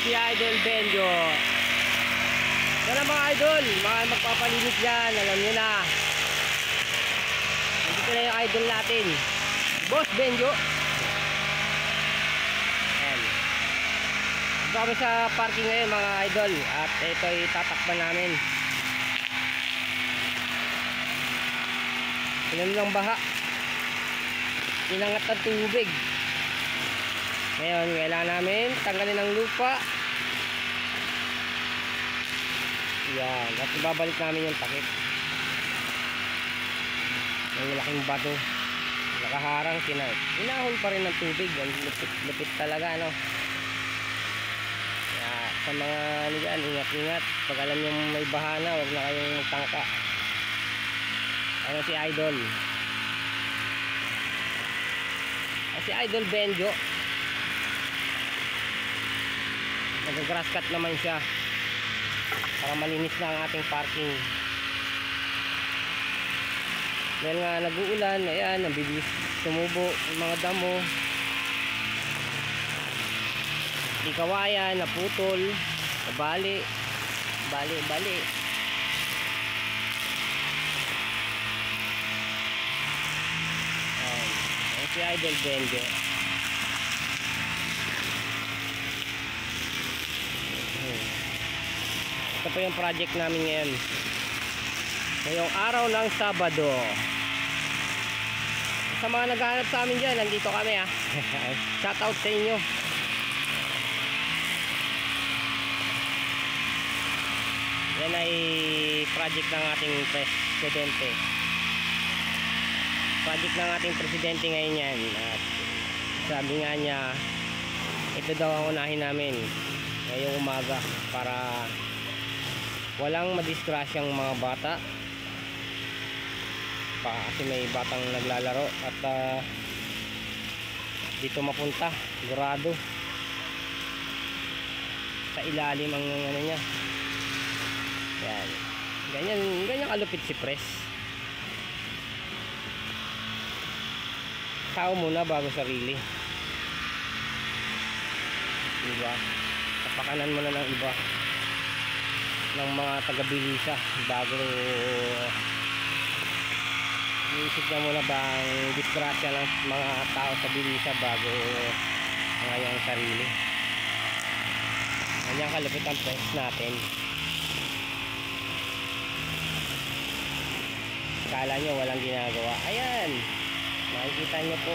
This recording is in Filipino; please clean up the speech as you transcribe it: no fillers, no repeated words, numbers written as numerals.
si Idol Benjo. Yan mga idol, mga magpapalinis dyan, alam nyo na. Nandito na yung idol natin, Boss Benjo. Ayan. Dito kami sa parking ngayon mga idol, at ito ay tatakpan namin. Ilan lang baha, inangat ng tubig. Ngayon kailangan namin tanggalin ang lupa. Yan, at ibabalik namin yung takip. May laking bato nakaharang, inahon pa rin ng tubig. Ang lupit talaga, no? Kaya sa mga ano dyan, ingat pag alam nyo may bahana, huwag na kayong magtangka. Ano si Idol? Si Idol Benjo, nag-grass cut naman siya para malinis na ang ating parking. Dahil nga nag-uulan, ayan, ang bilis tumubo yung mga damo, di kawayan, naputol, nabali. Ayan, si Idol Benjo. Ito po yung project namin ngayon, ngayong araw ng Sabado. Sa mga naghahanap sa amin dyan, nandito kami ha. Shout out sa inyo. Yan ay project ng ating presidente. Project ng ating presidente ngayon yan. At sabi nga niya, ito daw ang unahin namin ngayong umaga para walang madisgrasyang mga bata pa, kasi may batang naglalaro at dito mapunta sigurado sa ilalim ang ano niya. Yan, ganyan kalupit si Pres. Tao muna bago sarili, diba? Kapakanan mo na ng iba, ng mga taga-Bilisa bago iisip na muna bang disgrasya ng mga tao sa Bilisa bago ngayong sarili. Ganyan kalupit ang press natin. Kala nyo walang ginagawa. Ayan, makikita nyo po